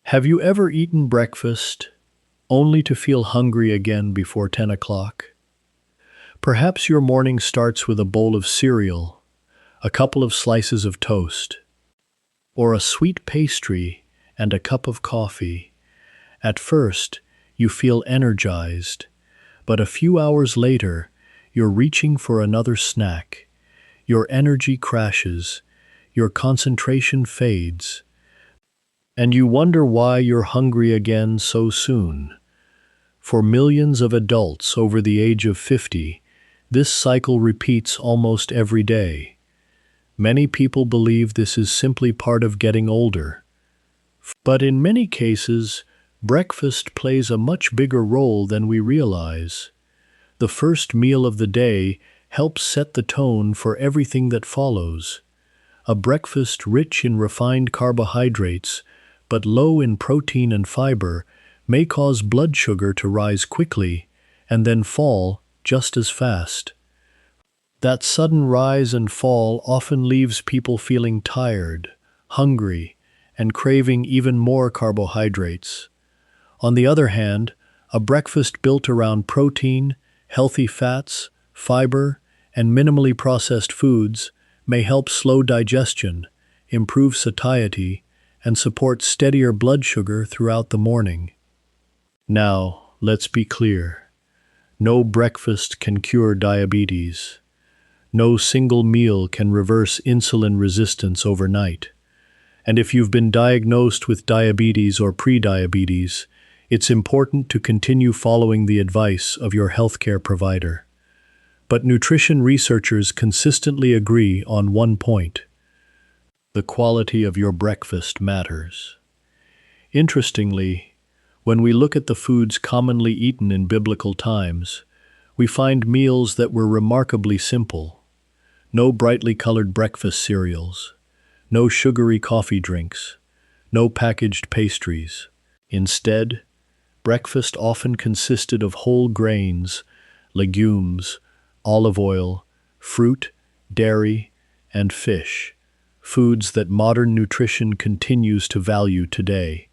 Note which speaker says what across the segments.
Speaker 1: Have you ever eaten breakfast only to feel hungry again before 10 o'clock? Perhaps your morning starts with a bowl of cereal, a couple of slices of toast, or a sweet pastry and a cup of coffee. At first, you feel energized, but a few hours later, you're reaching for another snack. Your energy crashes, your concentration fades, and you wonder why you're hungry again so soon. For millions of adults over the age of 50, this cycle repeats almost every day. Many people believe this is simply part of getting older. But in many cases, breakfast plays a much bigger role than we realize. The first meal of the day helps set the tone for everything that follows. A breakfast rich in refined carbohydrates, but low in protein and fiber, may cause blood sugar to rise quickly and then fall just as fast. That sudden rise and fall often leaves people feeling tired, hungry, and craving even more carbohydrates. On the other hand, a breakfast built around protein, healthy fats, fiber, and minimally processed foods may help slow digestion, improve satiety, and support steadier blood sugar throughout the morning. Now, let's be clear. No breakfast can cure diabetes. No single meal can reverse insulin resistance overnight. And if you've been diagnosed with diabetes or prediabetes, it's important to continue following the advice of your healthcare provider. But nutrition researchers consistently agree on one point. The quality of your breakfast matters. Interestingly, when we look at the foods commonly eaten in biblical times, we find meals that were remarkably simple. No brightly colored breakfast cereals, no sugary coffee drinks, no packaged pastries. Instead, breakfast often consisted of whole grains, legumes, olive oil, fruit, dairy, and fish, foods that modern nutrition continues to value today.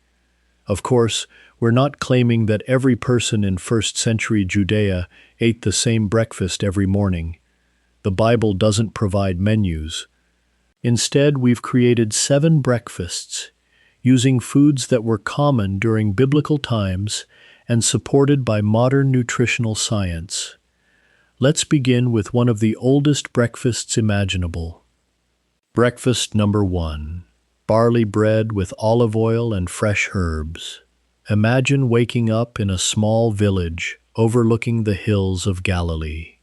Speaker 1: Of course, we're not claiming that every person in first-century Judea ate the same breakfast every morning. The Bible doesn't provide menus. Instead, we've created 7 breakfasts, using foods that were common during biblical times and supported by modern nutritional science. Let's begin with one of the oldest breakfasts imaginable. Breakfast number 1. Barley bread with olive oil and fresh herbs. Imagine waking up in a small village overlooking the hills of Galilee.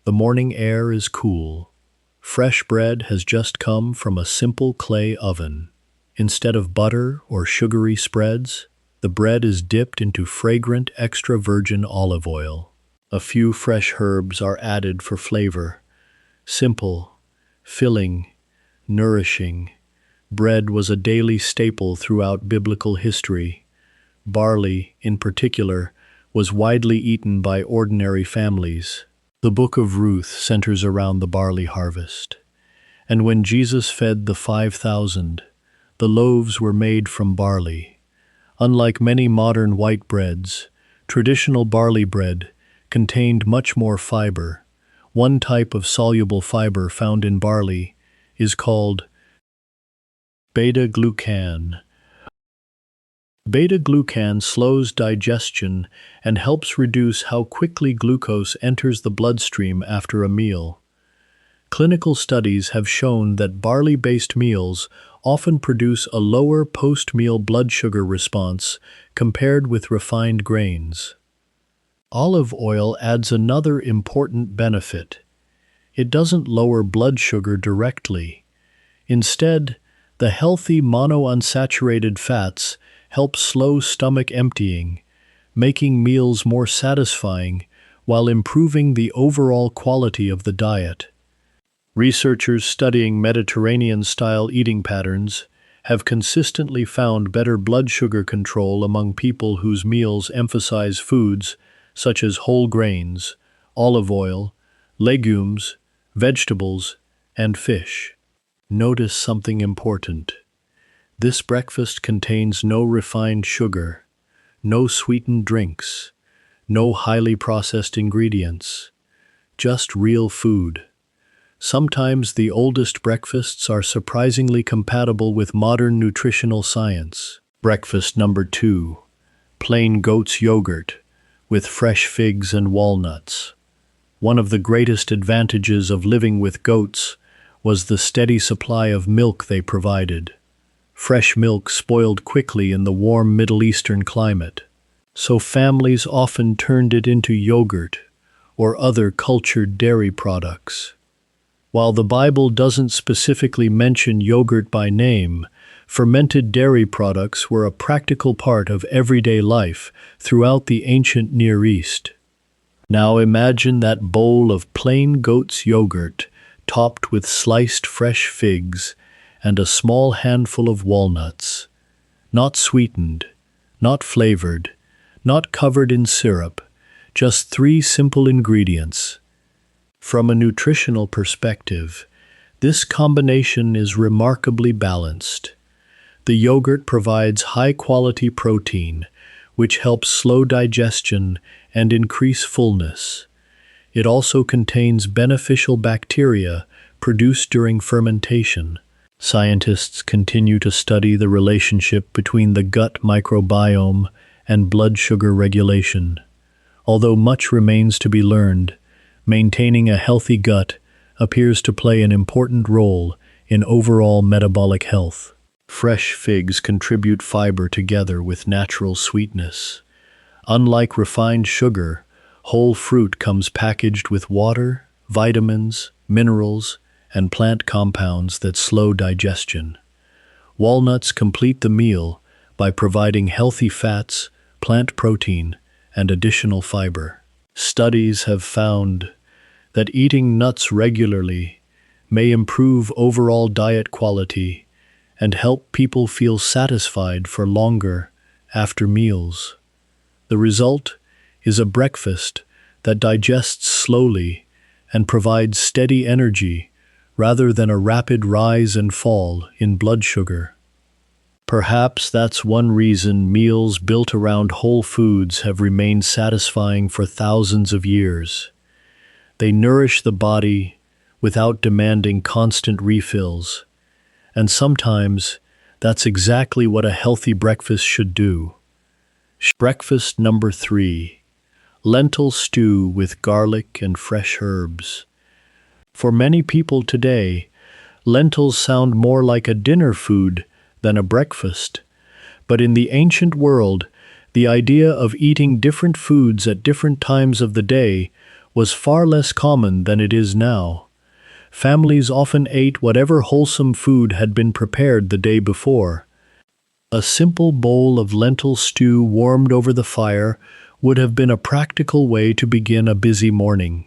Speaker 1: The morning air is cool. Fresh bread has just come from a simple clay oven. Instead of butter or sugary spreads, the bread is dipped into fragrant extra virgin olive oil. A few fresh herbs are added for flavor. Simple, filling, nourishing. Bread was a daily staple throughout biblical history. Barley, in particular, was widely eaten by ordinary families. The book of Ruth centers around the barley harvest. And when Jesus fed the 5,000, the loaves were made from barley. Unlike many modern white breads, traditional barley bread contained much more fiber. One type of soluble fiber found in barley is called beta-glucan. Beta-glucan slows digestion and helps reduce how quickly glucose enters the bloodstream after a meal. Clinical studies have shown that barley-based meals often produce a lower post-meal blood sugar response compared with refined grains. Olive oil adds another important benefit. It doesn't lower blood sugar directly. Instead, the healthy monounsaturated fats help slow stomach emptying, making meals more satisfying while improving the overall quality of the diet. Researchers studying Mediterranean-style eating patterns have consistently found better blood sugar control among people whose meals emphasize foods such as whole grains, olive oil, legumes, vegetables, and fish. Notice something important. This breakfast contains no refined sugar, no sweetened drinks, no highly processed ingredients, just real food. Sometimes the oldest breakfasts are surprisingly compatible with modern nutritional science. Breakfast number 2. Plain goat's yogurt with fresh figs and walnuts. One of the greatest advantages of living with goats was the steady supply of milk they provided. Fresh milk spoiled quickly in the warm Middle Eastern climate, so families often turned it into yogurt or other cultured dairy products. While the Bible doesn't specifically mention yogurt by name, fermented dairy products were a practical part of everyday life throughout the ancient Near East. Now imagine that bowl of plain goat's yogurt topped with sliced fresh figs and a small handful of walnuts. Not sweetened, not flavored, not covered in syrup, just 3 simple ingredients. From a nutritional perspective, this combination is remarkably balanced. The yogurt provides high-quality protein, which helps slow digestion and increase fullness. It also contains beneficial bacteria produced during fermentation. Scientists continue to study the relationship between the gut microbiome and blood sugar regulation. Although much remains to be learned, maintaining a healthy gut appears to play an important role in overall metabolic health. Fresh figs contribute fiber together with natural sweetness. Unlike refined sugar, whole fruit comes packaged with water, vitamins, minerals, and plant compounds that slow digestion. Walnuts complete the meal by providing healthy fats, plant protein, and additional fiber. Studies have found that eating nuts regularly may improve overall diet quality and help people feel satisfied for longer after meals. The result is a breakfast that digests slowly and provides steady energy rather than a rapid rise and fall in blood sugar. Perhaps that's one reason meals built around whole foods have remained satisfying for thousands of years. They nourish the body without demanding constant refills, and sometimes that's exactly what a healthy breakfast should do. Breakfast number 3. Lentil stew with garlic and fresh herbs. For many people today, lentils sound more like a dinner food than a breakfast. But in the ancient world, the idea of eating different foods at different times of the day was far less common than it is now. Families often ate whatever wholesome food had been prepared the day before. A simple bowl of lentil stew warmed over the fire would have been a practical way to begin a busy morning.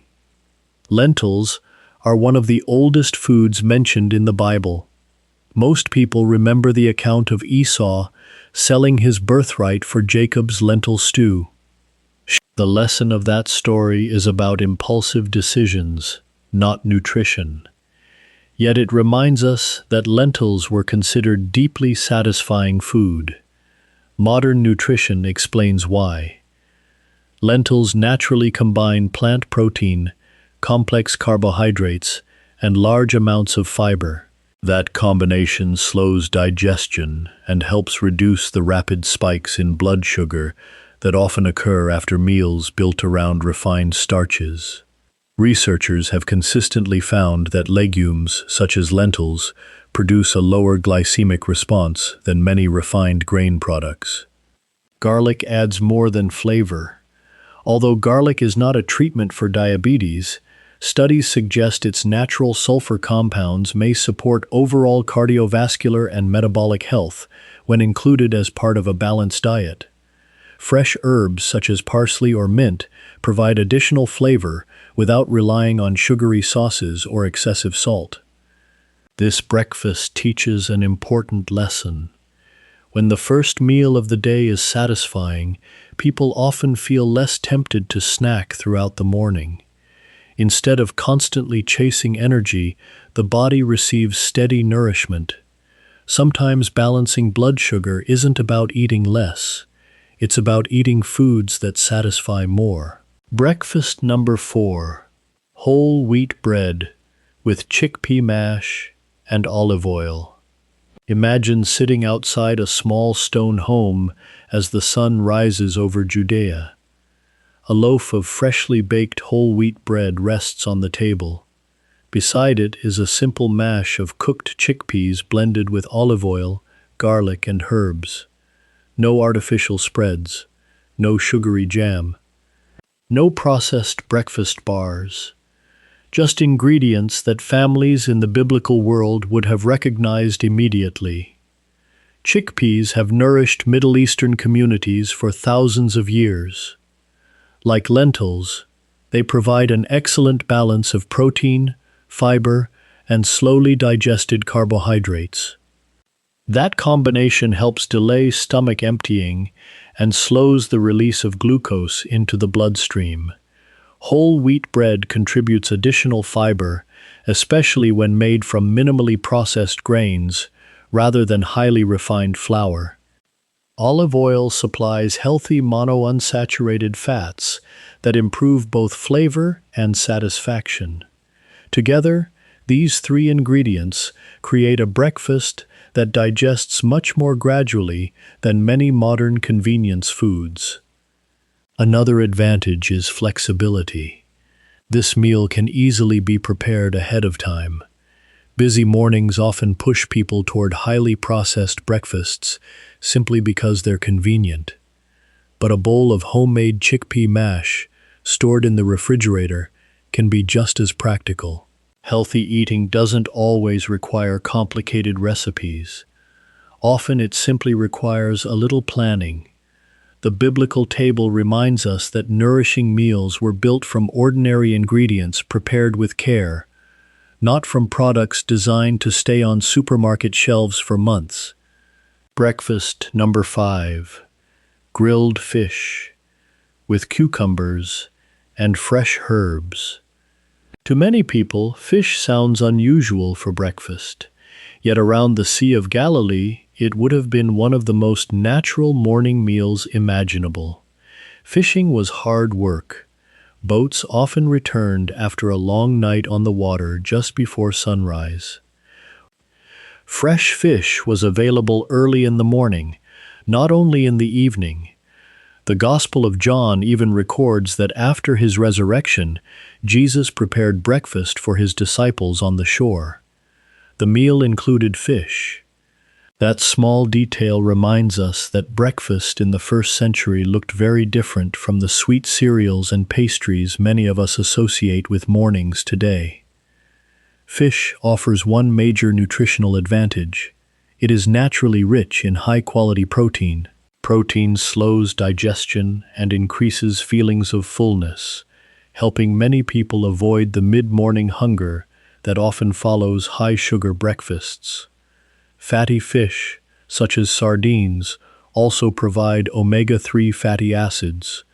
Speaker 1: Lentils are one of the oldest foods mentioned in the Bible. Most people remember the account of Esau selling his birthright for Jacob's lentil stew. The lesson of that story is about impulsive decisions, not nutrition. Yet it reminds us that lentils were considered deeply satisfying food. Modern nutrition explains why. Lentils naturally combine plant protein, complex carbohydrates, and large amounts of fiber. That combination slows digestion and helps reduce the rapid spikes in blood sugar that often occur after meals built around refined starches. Researchers have consistently found that legumes, such as lentils, produce a lower glycemic response than many refined grain products. Garlic adds more than flavor. Although garlic is not a treatment for diabetes, studies suggest its natural sulfur compounds may support overall cardiovascular and metabolic health when included as part of a balanced diet. Fresh herbs such as parsley or mint provide additional flavor without relying on sugary sauces or excessive salt. This breakfast teaches an important lesson. When the first meal of the day is satisfying, people often feel less tempted to snack throughout the morning. Instead of constantly chasing energy, the body receives steady nourishment. Sometimes balancing blood sugar isn't about eating less. It's about eating foods that satisfy more. Breakfast number 4. Whole wheat bread with chickpea mash and olive oil. Imagine sitting outside a small stone home as the sun rises over Judea. A loaf of freshly baked whole wheat bread rests on the table. Beside it is a simple mash of cooked chickpeas blended with olive oil, garlic, and herbs. No artificial spreads, no sugary jam, no processed breakfast bars. Just ingredients that families in the biblical world would have recognized immediately. Chickpeas have nourished Middle Eastern communities for thousands of years. Like lentils, they provide an excellent balance of protein, fiber, and slowly digested carbohydrates. That combination helps delay stomach emptying and slows the release of glucose into the bloodstream. Whole wheat bread contributes additional fiber, especially when made from minimally processed grains rather than highly refined flour. Olive oil supplies healthy monounsaturated fats that improve both flavor and satisfaction. Together, these 3 ingredients create a breakfast that digests much more gradually than many modern convenience foods. Another advantage is flexibility. This meal can easily be prepared ahead of time. Busy mornings often push people toward highly processed breakfasts simply because they're convenient. But a bowl of homemade chickpea mash, stored in the refrigerator, can be just as practical. Healthy eating doesn't always require complicated recipes. Often it simply requires a little planning. The biblical table reminds us that nourishing meals were built from ordinary ingredients prepared with care, not from products designed to stay on supermarket shelves for months. Breakfast number 5. Grilled fish with cucumbers and fresh herbs. To many people, fish sounds unusual for breakfast, yet around the Sea of Galilee, it would have been one of the most natural morning meals imaginable. Fishing was hard work. Boats often returned after a long night on the water just before sunrise. Fresh fish was available early in the morning, not only in the evening. The Gospel of John even records that after his resurrection, Jesus prepared breakfast for his disciples on the shore. The meal included fish. That small detail reminds us that breakfast in the first century looked very different from the sweet cereals and pastries many of us associate with mornings today. Fish offers one major nutritional advantage. It is naturally rich in high-quality protein. Protein slows digestion and increases feelings of fullness, helping many people avoid the mid-morning hunger that often follows high-sugar breakfasts. Fatty fish, such as sardines, also provide omega-3 fatty acids,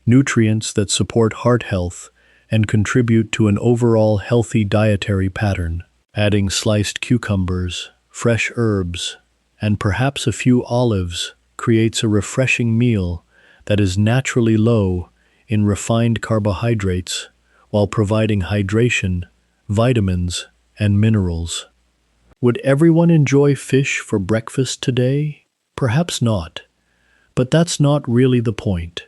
Speaker 1: nutrients that support heart health and contribute to an overall healthy dietary pattern. Adding sliced cucumbers, fresh herbs, and perhaps a few olives creates a refreshing meal that is naturally low in refined carbohydrates while providing hydration, vitamins, and minerals. Would everyone enjoy fish for breakfast today? Perhaps not. But that's not really the point.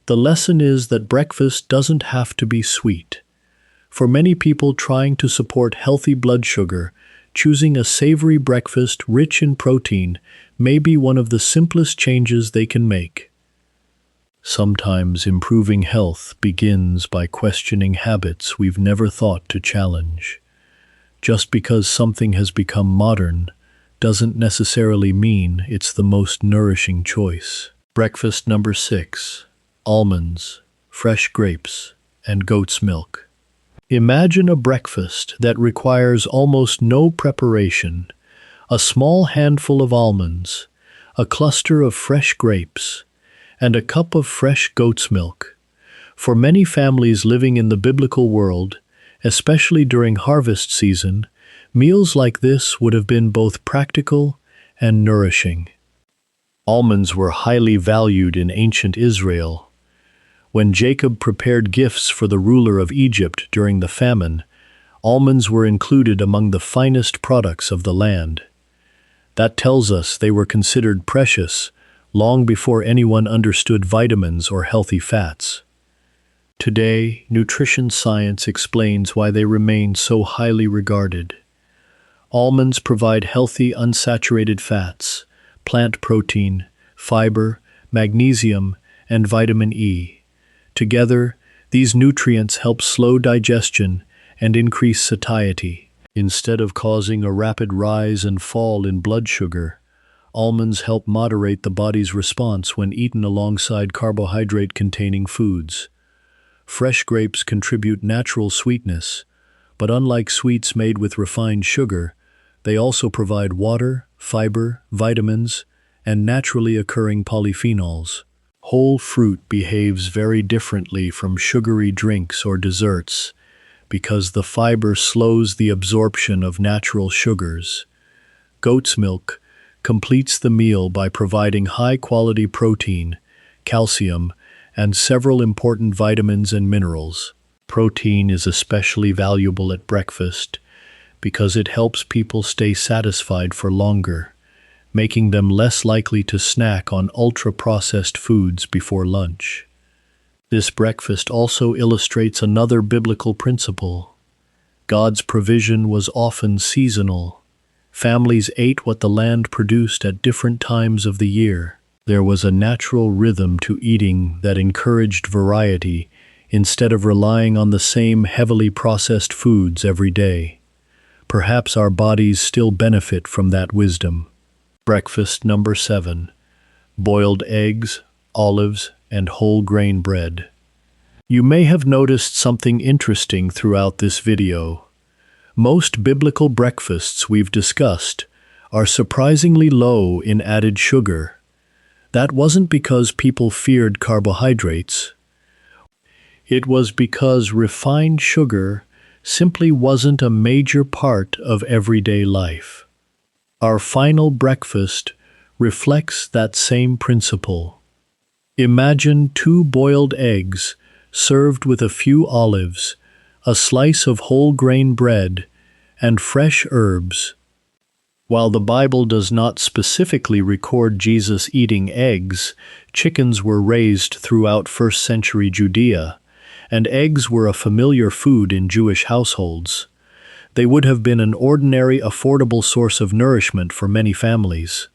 Speaker 1: The lesson is that breakfast doesn't have to be sweet. For many people trying to support healthy blood sugar, choosing a savory breakfast rich in protein may be one of the simplest changes they can make. Sometimes improving health begins by questioning habits we've never thought to challenge. Just because something has become modern doesn't necessarily mean it's the most nourishing choice. Breakfast number 6. Almonds, fresh grapes, and goat's milk. Imagine a breakfast that requires almost no preparation. A small handful of almonds, a cluster of fresh grapes, and a cup of fresh goat's milk. For many families living in the biblical world, especially during harvest season, Meals like this would have been both practical and nourishing. Almonds were highly valued in ancient Israel. When Jacob prepared gifts for the ruler of Egypt during the famine, almonds were included among the finest products of the land. That tells us they were considered precious long before anyone understood vitamins or healthy fats. Today, nutrition science explains why they remain so highly regarded. Almonds provide healthy unsaturated fats, plant protein, fiber, magnesium, and vitamin E. Together, these nutrients help slow digestion and increase satiety. Instead of causing a rapid rise and fall in blood sugar, almonds help moderate the body's response when eaten alongside carbohydrate-containing foods. Fresh grapes contribute natural sweetness, but unlike sweets made with refined sugar, they also provide water, fiber, vitamins, and naturally occurring polyphenols. Whole fruit behaves very differently from sugary drinks or desserts because the fiber slows the absorption of natural sugars. Goat's milk completes the meal by providing high-quality protein, calcium, and several important vitamins and minerals. Protein is especially valuable at breakfast because it helps people stay satisfied for longer, making them less likely to snack on ultra-processed foods before lunch. This breakfast also illustrates another biblical principle. God's provision was often seasonal. Families ate what the land produced at different times of the year. There was a natural rhythm to eating that encouraged variety instead of relying on the same heavily processed foods every day. Perhaps our bodies still benefit from that wisdom. Breakfast number 7. Boiled eggs, olives, and whole grain bread. You may have noticed something interesting throughout this video. Most biblical breakfasts we've discussed are surprisingly low in added sugar. That wasn't because people feared carbohydrates. It was because refined sugar simply wasn't a major part of everyday life. Our final breakfast reflects that same principle. Imagine 2 boiled eggs served with a few olives, a slice of whole grain bread, and fresh herbs. While the Bible does not specifically record Jesus eating eggs, chickens were raised throughout first-century Judea, and eggs were a familiar food in Jewish households. They would have been an ordinary, affordable source of nourishment for many families.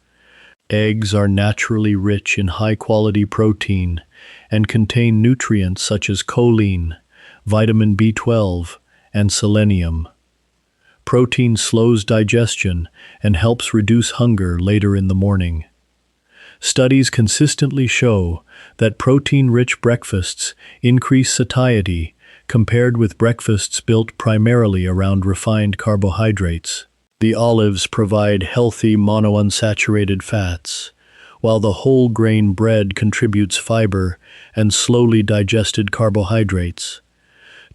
Speaker 1: Eggs are naturally rich in high-quality protein and contain nutrients such as choline, vitamin B12, and selenium. Protein slows digestion and helps reduce hunger later in the morning. Studies consistently show that protein-rich breakfasts increase satiety compared with breakfasts built primarily around refined carbohydrates. The olives provide healthy monounsaturated fats, while the whole grain bread contributes fiber and slowly digested carbohydrates.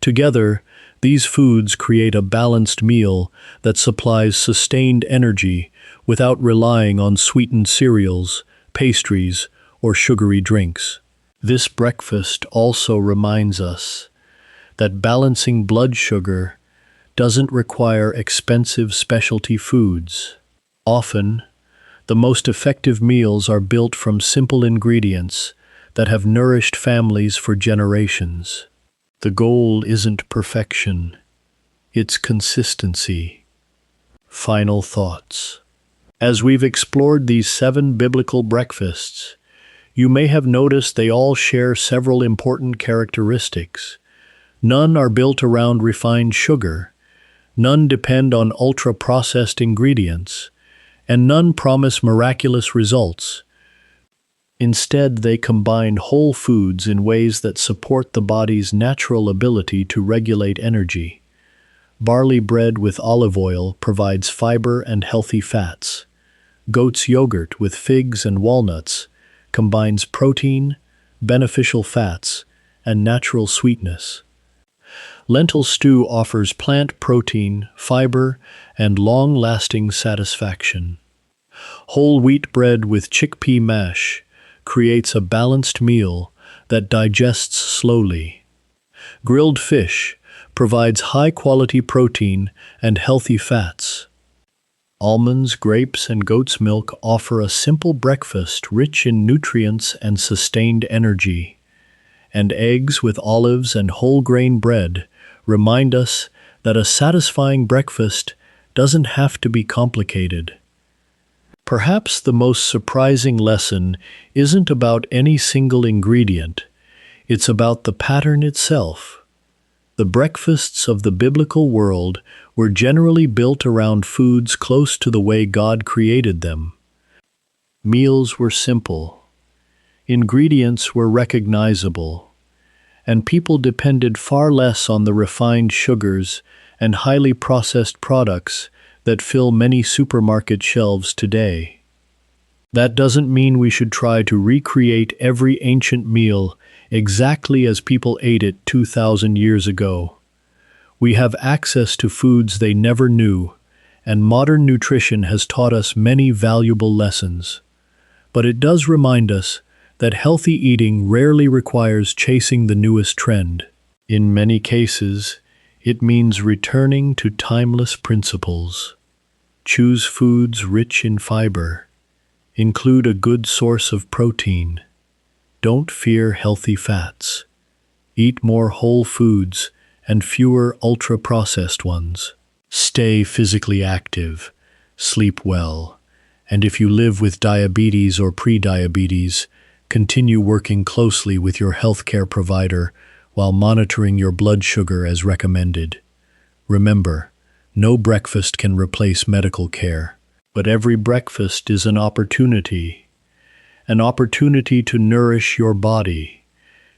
Speaker 1: Together, these foods create a balanced meal that supplies sustained energy without relying on sweetened cereals, pastries, or sugary drinks. This breakfast also reminds us that balancing blood sugar doesn't require expensive specialty foods. Often, the most effective meals are built from simple ingredients that have nourished families for generations. The goal isn't perfection, it's consistency. Final thoughts. As we've explored these 7 biblical breakfasts, you may have noticed they all share several important characteristics. None are built around refined sugar, none depend on ultra-processed ingredients, and none promise miraculous results. Instead, they combine whole foods in ways that support the body's natural ability to regulate energy. Barley bread with olive oil provides fiber and healthy fats. Goat's yogurt with figs and walnuts combines protein, beneficial fats, and natural sweetness. Lentil stew offers plant protein, fiber, and long-lasting satisfaction. Whole wheat bread with chickpea mash creates a balanced meal that digests slowly. Grilled fish provides high-quality protein and healthy fats. Almonds, grapes, and goat's milk offer a simple breakfast rich in nutrients and sustained energy. And eggs with olives and whole grain bread remind us that a satisfying breakfast doesn't have to be complicated. Perhaps the most surprising lesson isn't about any single ingredient, it's about the pattern itself. The breakfasts of the biblical world were generally built around foods close to the way God created them. Meals were simple, ingredients were recognizable, and people depended far less on the refined sugars and highly processed products that fill many supermarket shelves today. That doesn't mean we should try to recreate every ancient meal exactly as people ate it 2,000 years ago. We have access to foods they never knew, and modern nutrition has taught us many valuable lessons. But it does remind us that healthy eating rarely requires chasing the newest trend. In many cases, it means returning to timeless principles. Choose foods rich in fiber. Include a good source of protein. Don't fear healthy fats. Eat more whole foods and fewer ultra-processed ones. Stay physically active, sleep well, and if you live with diabetes or pre-diabetes, continue working closely with your healthcare provider while monitoring your blood sugar as recommended. Remember, no breakfast can replace medical care, but every breakfast is an opportunity to nourish your body,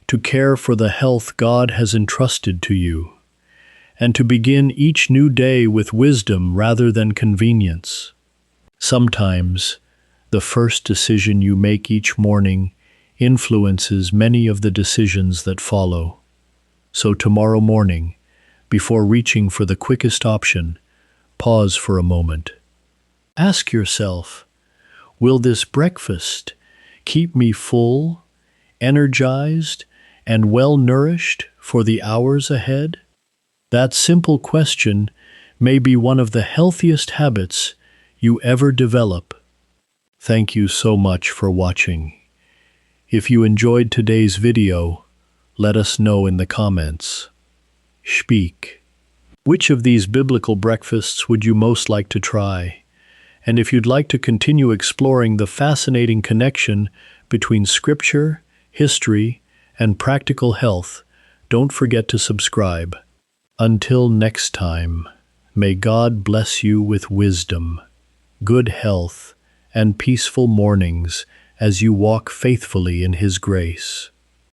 Speaker 1: to care for the health God has entrusted to you, and to begin each new day with wisdom rather than convenience. Sometimes, the first decision you make each morning influences many of the decisions that follow. So tomorrow morning, before reaching for the quickest option, pause for a moment. Ask yourself, will this breakfast keep me full, energized, and well-nourished for the hours ahead? That simple question may be one of the healthiest habits you ever develop. Thank you so much for watching. If you enjoyed today's video, let us know in the comments. Speak. Which of these biblical breakfasts would you most like to try? And if you'd like to continue exploring the fascinating connection between scripture, history, and practical health, don't forget to subscribe. Until next time, may God bless you with wisdom, good health, and peaceful mornings as you walk faithfully in His grace.